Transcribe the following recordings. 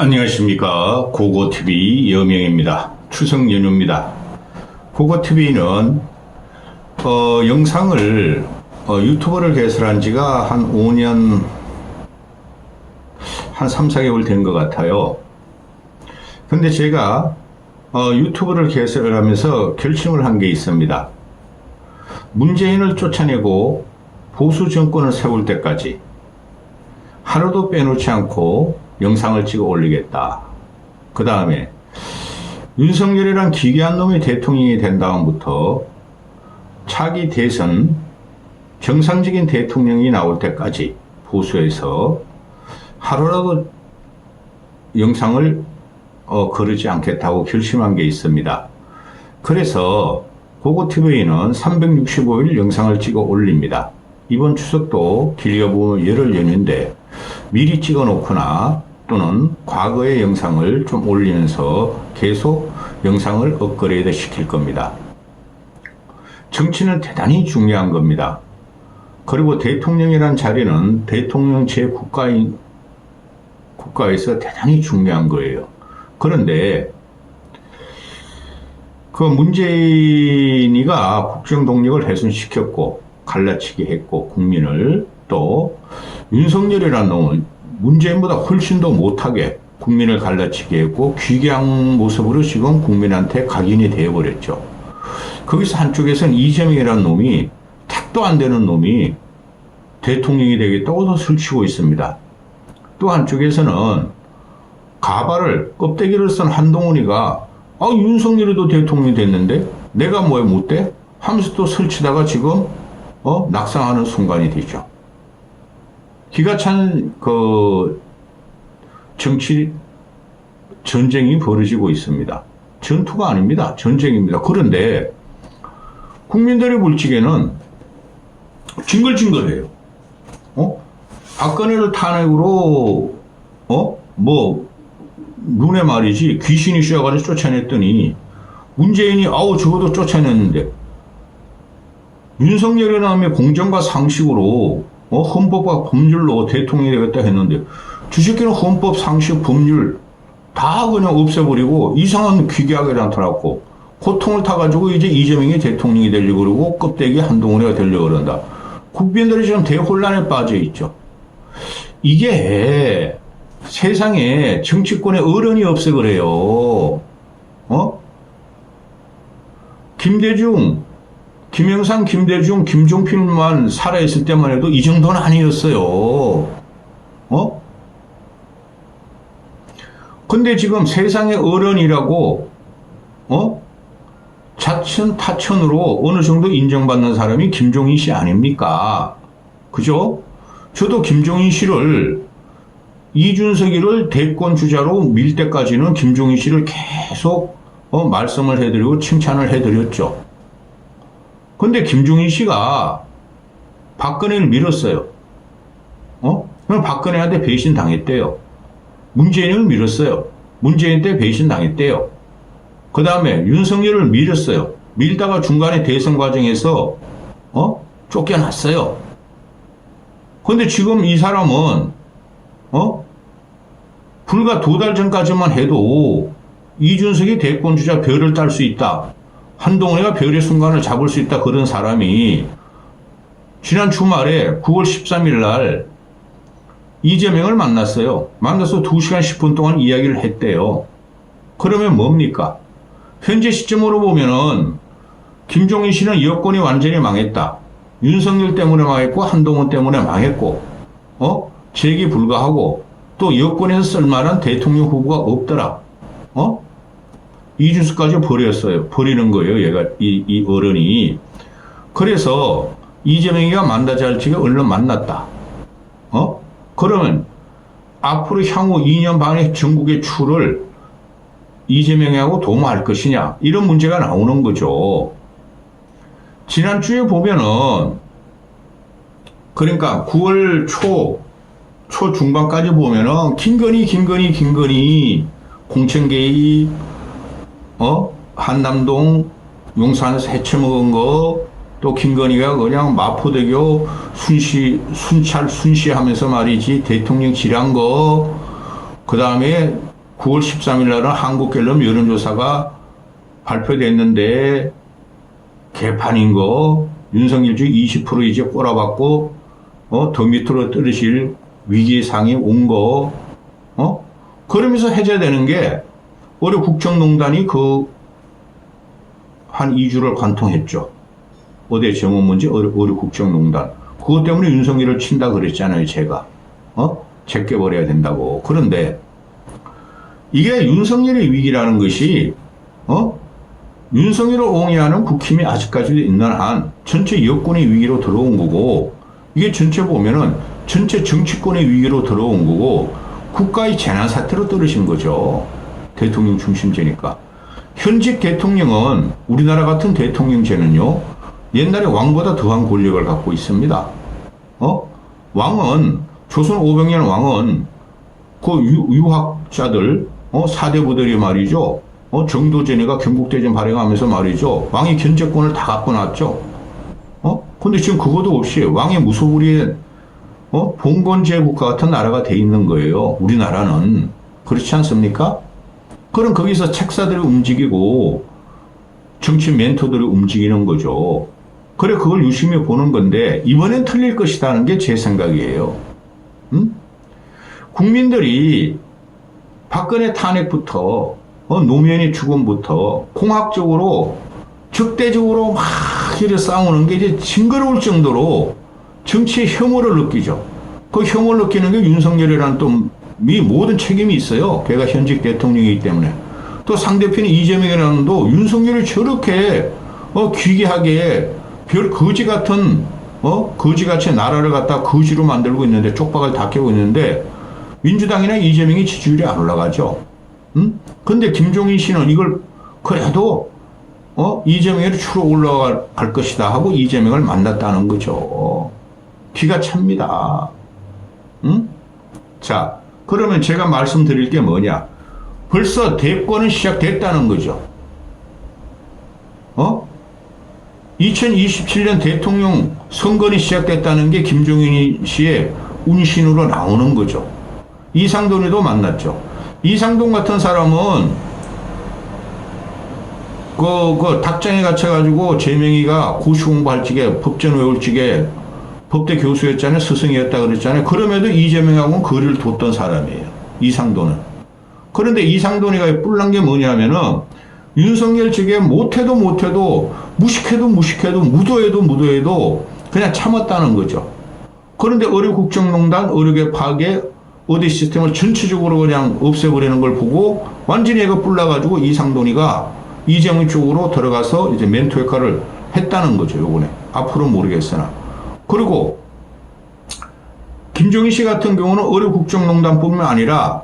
안녕하십니까. 고고TV 여명입니다. 추석 연휴입니다. 고고TV는 영상을 유튜버를 개설한 지가 한 5년 한 3, 4개월 된 것 같아요. 근데 제가 유튜브를 개설하면서 결심을 한 게 있습니다. 문재인을 쫓아내고 보수 정권을 세울 때까지 하루도 빼놓지 않고 영상을 찍어 올리겠다. 그 다음에 윤석열이란 기괴한 놈이 대통령이 된 다음부터 차기 대선 정상적인 대통령이 나올 때까지 보수에서 하루라도 영상을 거르지 않겠다고 결심한 게 있습니다. 그래서 고고TV는 365일 영상을 찍어 올립니다. 이번 추석도 길게 보면 열흘 연휴인데 미리 찍어 놓거나 또는 과거의 영상을 좀 올리면서 계속 영상을 업그레이드 시킬 겁니다. 정치는 대단히 중요한 겁니다. 그리고 대통령이란 자리는 대통령 국가에서 대단히 중요한 거예요. 그런데 그 문재인이가 국정 동력을 훼손시켰고 갈라치기 했고 국민을, 또 윤석열이라는 놈은 문재인보다 훨씬 더 못하게 국민을 갈라치기 했고 귀괴한 모습으로 지금 국민한테 각인이 되어버렸죠. 거기서 한쪽에서는 이재명이라는 놈이 택도 안 되는 놈이 대통령이 되겠다고 더 설치고 있습니다. 또 한쪽에서는 가발을 껍데기를 쓴 한동훈이가 윤석열이도 대통령이 됐는데 내가 뭐에 못 돼? 하면서 또 설치다가 지금 낙상하는 순간이 되죠. 기가 찬 정치 전쟁이 벌어지고 있습니다. 전투가 아닙니다. 전쟁입니다. 그런데 국민들의 물지개는 징글징글해요. 박근혜를 탄핵으로 눈에 말이지 귀신이 씌어가지고 쫓아냈더니 문재인이 적어도 쫓아냈는데 윤석열이라는 공정과 상식으로 헌법과 법률로 대통령이 되겠다 했는데 주식기는 헌법, 상식, 법률 다 그냥 없애버리고 이상한 귀괴하게 나타났고 고통을 타가지고 이제 이재명이 대통령이 되려고 그러고 껍데기 한동훈이가 되려고 그런다. 국민들이 지금 대혼란에 빠져 있죠. 이게 세상에 정치권에 어른이 없어 그래요. 김영삼, 김대중, 김종필만 살아있을 때만 해도 이 정도는 아니었어요. 근데 지금 세상의 어른이라고, 자천, 타천으로 어느 정도 인정받는 사람이 김종인 씨 아닙니까? 그죠? 저도 김종인 씨를, 이준석이를 대권 주자로 밀 때까지는 김종인 씨를 계속 말씀을 해드리고 칭찬을 해드렸죠. 근데 김종인 씨가 박근혜를 밀었어요. 그럼 박근혜한테 배신 당했대요. 문재인을 밀었어요. 문재인 때 배신 당했대요. 그 다음에 윤석열을 밀었어요. 밀다가 중간에 대선 과정에서 쫓겨났어요. 근데 지금 이 사람은 불과 2달 전까지만 해도 이준석이 대권 주자 별을 딸 수 있다. 한동훈이가 별의 순간을 잡을 수 있다. 그런 사람이 지난 주말에 9월 13일 날 이재명을 만났어요. 만나서 2시간 10분 동안 이야기를 했대요. 그러면 뭡니까? 현재 시점으로 보면은 김종인 씨는 여권이 완전히 망했다. 윤석열 때문에 망했고 한동훈 때문에 망했고 재기 불가하고 또 여권에서 쓸만한 대통령 후보가 없더라. 이준석까지 버리는 거예요. 얘가, 이 어른이. 그래서 이재명이가 만나자 할 적에 얼른 만났다. 그러면 앞으로 향후 2년 반의 전국의 추를 이재명하고 도모할 것이냐. 이런 문제가 나오는 거죠. 지난주에 보면은, 그러니까 9월 초 중반까지 보면은, 김건희, 공천 개입, 한남동 용산에서 해쳐먹은 거, 또 김건희가 그냥 마포대교 순찰 순시하면서 말이지 대통령 지란 거, 그 다음에 9월 13일 날은 한국갤럽 여론조사가 발표됐는데 개판인 거 윤석열 주 20% 이제 꼬라박고 더 밑으로 떨어질 위기의 상이 온 거 그러면서 해제되는 게 올해 국정농단이 한 2주를 관통했죠. 어제 정원 문제, 올해 국정농단. 그것 때문에 윤석열을 친다 그랬잖아요, 제가. 제껴버려야 된다고. 그런데 이게 윤석열의 위기라는 것이 윤석열을 옹이하는 국힘이 아직까지도 있는 한 전체 여권의 위기로 들어온 거고, 이게 전체 보면은 전체 정치권의 위기로 들어온 거고, 국가의 재난사태로 떨어진 거죠. 대통령 중심제니까. 현직 대통령은, 우리나라 같은 대통령제는요, 옛날에 왕보다 더한 권력을 갖고 있습니다. 왕은, 조선 500년 왕은, 유학자들, 사대부들이 말이죠. 정도전이가 경국대전 발행하면서 말이죠. 왕이 견제권을 다 갖고 났죠. 근데 지금 그것도 없이 왕의 무소불위의 봉건제 국가 같은 나라가 돼 있는 거예요. 우리나라는. 그렇지 않습니까? 그럼 거기서 책사들이 움직이고 정치 멘토들이 움직이는 거죠. 그래, 그걸 유심히 보는 건데 이번엔 틀릴 것이라는 게 제 생각이에요. 국민들이 박근혜 탄핵부터 노무현의 죽음부터 공학적으로 적대적으로 막 이렇게 싸우는 게 이제 징그러울 정도로 정치의 혐오를 느끼죠. 그 혐오를 느끼는 게 윤석열이라는 또 이 모든 책임이 있어요. 걔가 현직 대통령이기 때문에. 또 상대편이 이재명이라는 도 윤석열이 저렇게 기괴하게 별 거지 같은 거지같이 나라를 갖다 거지로 만들고 있는데, 쪽박을 다 깨고 있는데 민주당이나 이재명이 지지율이 안 올라가죠. 근데 김종인 씨는 이걸 그래도 이재명이 추로 올라갈 것이다 하고 이재명을 만났다는 거죠. 기가 찹니다. 자, 그러면 제가 말씀드릴 게 뭐냐? 벌써 대권은 시작됐다는 거죠. 2027년 대통령 선거는 시작됐다는 게 김종인 씨의 운신으로 나오는 거죠. 이상돈이도 만났죠. 이상돈 같은 사람은 닭장에 갇혀가지고 제명이가 고시 공부할 적에 법전 외울 적에 법대 교수였잖아요. 스승이었다 그랬잖아요. 그럼에도 이재명하고는 거리를 뒀던 사람이에요. 이상돈은. 그런데 이상돈이가 뿔난 게 뭐냐면은 윤석열 측에 못해도 무식해도 무도해도 그냥 참았다는 거죠. 그런데 의료 국정농단, 의료계 파괴, 의대 시스템을 전체적으로 그냥 없애버리는 걸 보고 완전히 애가 뿔나가지고 이상돈이가 이재명 쪽으로 들어가서 이제 멘토 역할을 했다는 거죠, 요번에. 앞으로 모르겠으나. 그리고 김종인 씨 같은 경우는 의료 국정농단뿐만 아니라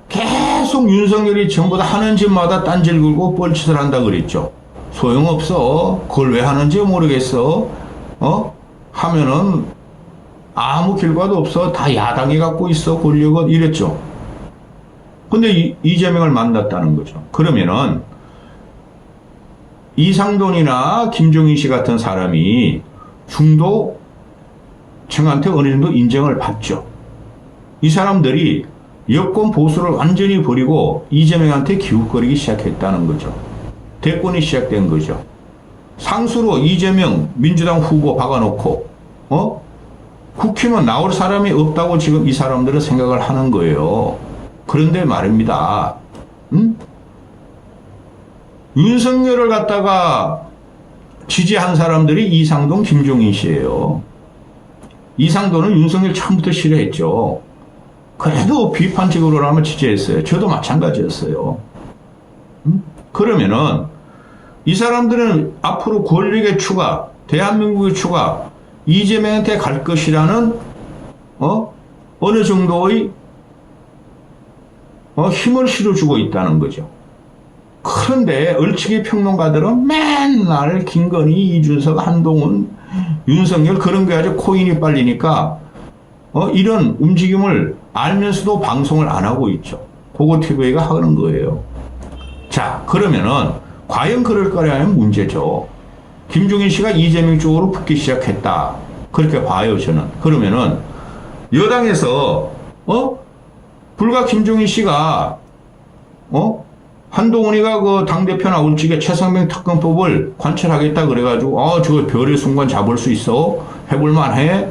계속 윤석열이 전부 다 하는 짓마다 딴지를 걸고 뻘짓을 한다 그랬죠. 소용없어. 그걸 왜 하는지 모르겠어. 하면은 아무 결과도 없어. 다 야당이 갖고 있어. 권력은 이랬죠. 근데 이재명을 만났다는 거죠. 그러면은 이상돈이나 김종인 씨 같은 사람이 중도 층한테 어느 정도 인정을 받죠. 이 사람들이 여권 보수를 완전히 버리고 이재명한테 기웃거리기 시작했다는 거죠. 대권이 시작된 거죠. 상수로 이재명 민주당 후보 박아놓고 국힘은 나올 사람이 없다고 지금 이 사람들은 생각을 하는 거예요. 그런데 말입니다. 윤석열을 갖다가 지지한 사람들이 이상돈, 김종인 씨예요. 이상돈은 윤석열 처음부터 싫어했죠. 그래도 비판적으로라면 지지했어요. 저도 마찬가지였어요. 그러면은 이 사람들은 앞으로 권력의 추가, 대한민국의 추가, 이재명한테 갈 것이라는 어느 정도의 힘을 실어주고 있다는 거죠. 그런데 얼치기 평론가들은 맨날 김건희, 이준석, 한동훈, 윤석열 그런 게 아주 코인이 빨리니까 이런 움직임을 알면서도 방송을 안 하고 있죠. 고고TV가 하는 거예요. 자, 그러면은 과연 그럴 거라면 문제죠. 김종인 씨가 이재명 쪽으로 붙기 시작했다. 그렇게 봐요, 저는. 그러면은 여당에서 불과 김종인 씨가 한동훈이가 그 당대표 나올 적에 최상병 특검법을 관철하겠다 그래가지고, 저거 별의 순간 잡을 수 있어? 해볼만 해?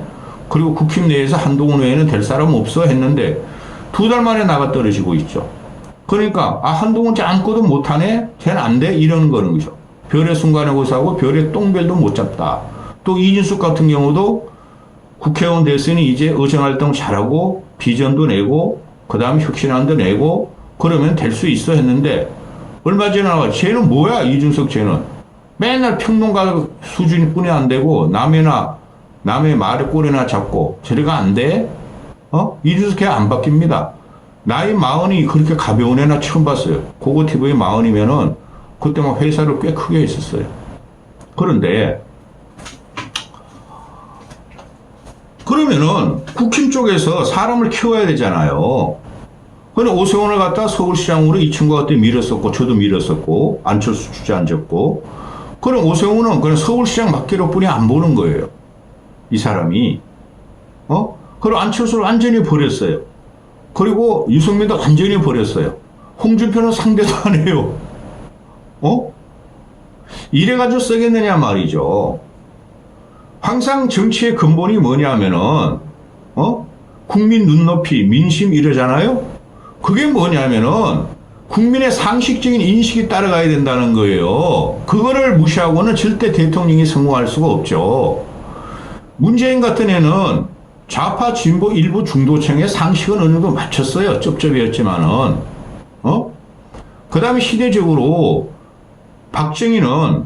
그리고 국힘 내에서 한동훈 외에는 될 사람 없어? 했는데, 2달 만에 나가 떨어지고 있죠. 그러니까, 한동훈 아무것도 못하네? 쟤는 안 돼? 이러는 거는 거죠. 별의 순간에 고사하고 별의 똥별도 못 잡다. 또 이진숙 같은 경우도 국회의원 됐으니 이제 의정활동 잘하고, 비전도 내고, 그 다음에 혁신안도 내고, 그러면 될 수 있어 했는데 얼마 전에 나와 쟤는 뭐야 이준석 쟤는 맨날 평론가 수준뿐이 안 되고 남의 말에 꼬리나 잡고 저래가 안 돼? 이준석 걔 안 바뀝니다. 나이 40이 그렇게 가벼운 애나 처음 봤어요. 고고TV에 40이면은 그때 막 회사를 꽤 크게 했었어요. 그런데 그러면은 국힘 쪽에서 사람을 키워야 되잖아요. 근데 오세훈을 갖다 서울시장으로 이 친구가 그때 밀었었고, 저도 밀었었고, 안철수 주저앉았고, 그럼 오세훈은 그냥 서울시장 맡기로 뿐이 안 보는 거예요. 이 사람이. 그리고 안철수를 완전히 버렸어요. 그리고 유승민도 완전히 버렸어요. 홍준표는 상대도 안 해요. 이래가지고 쓰겠느냐 말이죠. 항상 정치의 근본이 뭐냐면은, 국민 눈높이, 민심 이러잖아요? 그게 뭐냐면은 국민의 상식적인 인식이 따라가야 된다는 거예요. 그거를 무시하고는 절대 대통령이 성공할 수가 없죠. 문재인 같은 애는 좌파 진보 일부 중도층의 상식은 어느 정도 맞췄어요. 쩝쩝이었지만은. 그 다음에 시대적으로 박정희는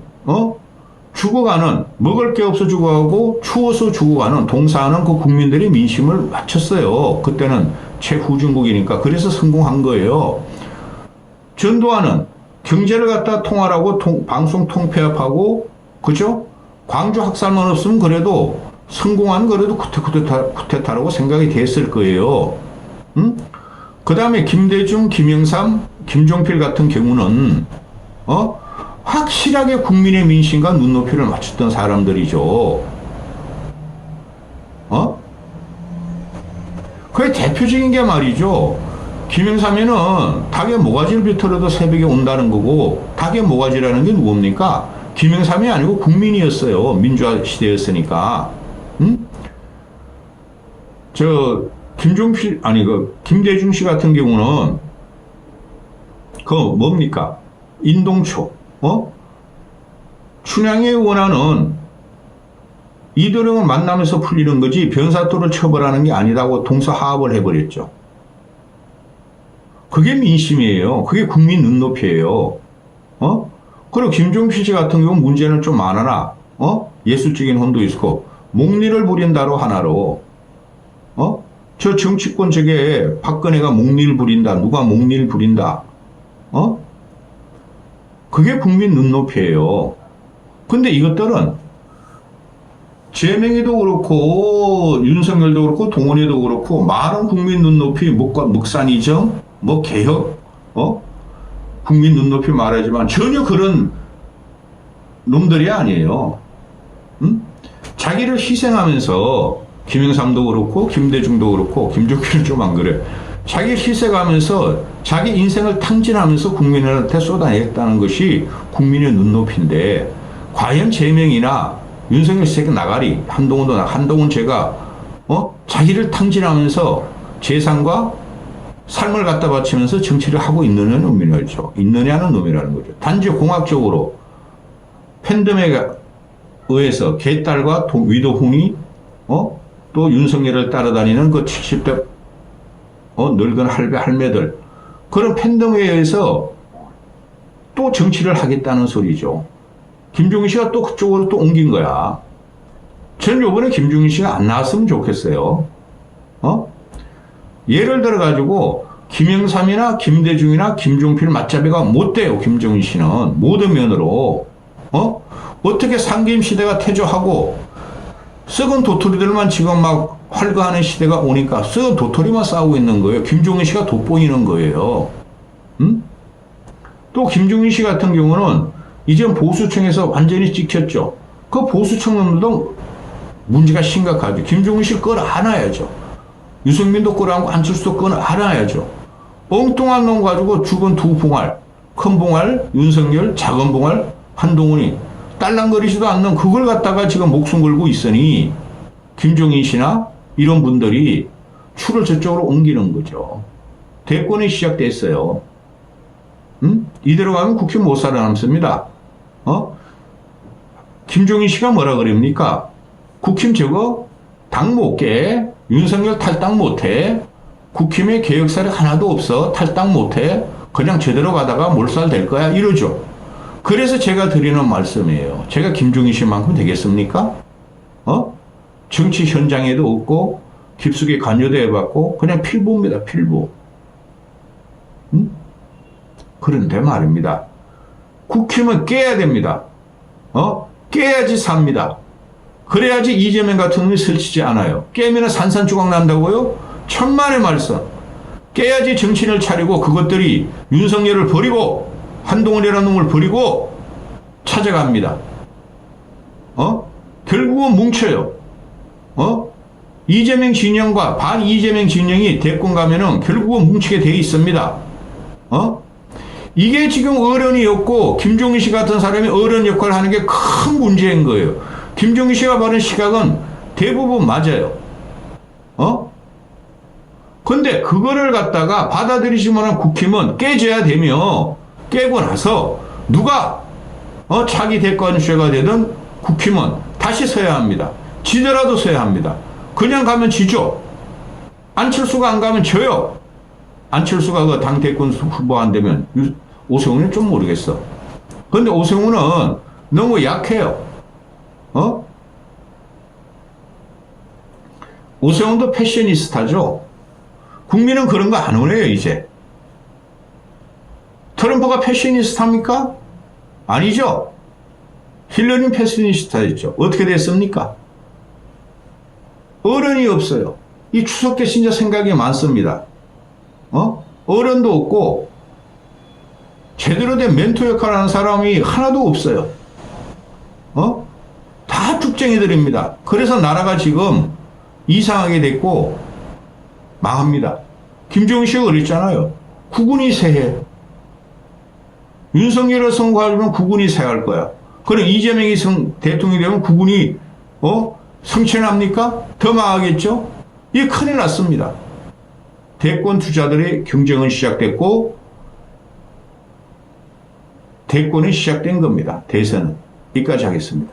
죽어가는, 먹을 게 없어 죽어가고 추워서 죽어가는, 동사하는 그 국민들의 민심을 맞췄어요. 그때는 최후중국이니까. 그래서 성공한 거예요. 전두환은 경제를 갖다 통할하고 방송 통폐합하고, 그죠? 광주 학살만 없으면 그래도 성공한 그래도 쿠데타라고 생각이 됐을 거예요. 그 다음에 김대중, 김영삼, 김종필 같은 경우는, 확실하게 국민의 민심과 눈높이를 맞췄던 사람들이죠. 그게 대표적인 게 말이죠. 김영삼이는 닭의 모가지를 비틀어도 새벽에 온다는 거고, 닭의 모가지라는 게 누굽니까? 김영삼이 아니고 국민이었어요. 민주화 시대였으니까. 김대중 씨 같은 경우는, 뭡니까? 인동초. 춘향의 원한은 이도령을 만나면서 풀리는 거지 변사토를 처벌하는 게 아니라고 동서하합을 해버렸죠. 그게 민심이에요. 그게 국민 눈높이에요. 그리고 김종필 씨 같은 경우 문제는 좀 많으나, 예술적인 혼도 있고, 목리를 부린다로 하나로, 저 정치권 저게 박근혜가 목리를 부린다, 누가 목리를 부린다, 그게 국민 눈높이에요. 근데 이것들은 재명이도 그렇고 윤석열도 그렇고 동원이도 그렇고 많은 국민 눈높이 묵산이정 개혁 국민 눈높이 말하지만 전혀 그런 놈들이 아니에요. 자기를 희생하면서 김영삼도 그렇고 김대중도 그렇고 김종필은 좀 안 그래. 자기를 희생하면서 자기 인생을 탕진하면서 국민한테 쏟아냈다는 것이 국민의 눈높이인데, 과연 재명이나 윤석열 새끼 나가리, 한동훈 제가 자기를 탕진하면서 재산과 삶을 갖다 바치면서 정치를 하고 있느냐는 놈이죠. 있느냐는 놈이라는 거죠. 단지 공학적으로 팬덤에 의해서 개딸과 위도훈이 또 윤석열을 따라다니는 그 70대 늙은 할매들, 그런 팬덤에 의해서 또 정치를 하겠다는 소리죠. 김종인 씨가 또 그쪽으로 또 옮긴 거야. 저는 요번에 김종인 씨가 안 나왔으면 좋겠어요. 예를 들어가지고 김영삼이나 김대중이나 김종필 맞잡이가 못 돼요. 김종인 씨는 모든 면으로. 어떻게 상김 시대가 퇴조하고 썩은 도토리들만 지금 막 활거하는 시대가 오니까 썩은 도토리만 싸우고 있는 거예요. 김종인 씨가 돋보이는 거예요. 또 김종인 씨 같은 경우는 이제 보수층에서 완전히 찍혔죠. 그 보수층 놈들도 문제가 심각하죠. 김종인 씨 끌어안아야죠. 유승민도 끌어안고 안철수도 끌어안아야죠. 엉뚱한 놈 가지고 죽은 두 봉알, 큰 봉알, 윤석열, 작은 봉알, 한동훈이 딸랑거리지도 않는 그걸 갖다가 지금 목숨 걸고 있으니 김종인 씨나 이런 분들이 추를 저쪽으로 옮기는 거죠. 대권이 시작됐어요. 이대로 가면 국힘 못 살아남습니다. 김종인 씨가 뭐라 그럽니까? 국힘 저거 당 못 깨, 윤석열 탈당 못해, 국힘에 개혁사례 하나도 없어, 탈당 못해, 그냥 제대로 가다가 몰살 될 거야, 이러죠. 그래서 제가 드리는 말씀이에요. 제가 김종인 씨만큼 되겠습니까? 정치 현장에도 없고 깊숙이 관여도 해봤고 그냥 필부입니다. 필부. 그런데 말입니다. 국힘은 깨야 됩니다. 깨야지 삽니다. 그래야지 이재명 같은 놈이 설치지 않아요. 깨면 산산조각 난다고요? 천만의 말씀. 깨야지 정신을 차리고 그것들이 윤석열을 버리고 한동훈이라는 놈을 버리고 찾아갑니다. 결국은 뭉쳐요. 이재명 진영과 반 이재명 진영이 대권 가면은 결국은 뭉치게 돼 있습니다. 이게 지금 어른이 없고 김종인 씨 같은 사람이 어른 역할을 하는 게 큰 문제인 거예요. 김종인 씨가 바른 시각은 대부분 맞아요. 근데 그거를 갖다가 받아들이시면 국힘은 깨져야 되며 깨고 나서 누가 차기 대권주자가 되든 국힘은 다시 서야 합니다. 지더라도 서야 합니다. 그냥 가면 지죠. 안철수가 안 가면 져요. 안철수가 그 당 대권 후보 안 되면 오세훈은 좀 모르겠어. 근데 오세훈은 너무 약해요. 오세훈도 패셔니스타죠. 국민은 그런 거 안 원해요, 이제. 트럼프가 패셔니스타입니까? 아니죠. 힐러리는 패셔니스타였죠. 어떻게 됐습니까? 어른이 없어요. 이 추석 때 진짜 생각이 많습니다. 어른도 없고 제대로 된 멘토 역할을 하는 사람이 하나도 없어요. 다 쭉쟁이들입니다. 그래서 나라가 지금 이상하게 됐고 망합니다. 김종인 씨가 그랬잖아요. 국군이 세해. 윤석열을 선거하려면 국군이 세할 거야. 그럼 이재명이 대통령이 되면 국군이 성취합니까? 더 망하겠죠? 이게 큰일 났습니다. 대권 투자들의 경쟁은 시작됐고 대권이 시작된 겁니다. 대선은. 여기까지 하겠습니다.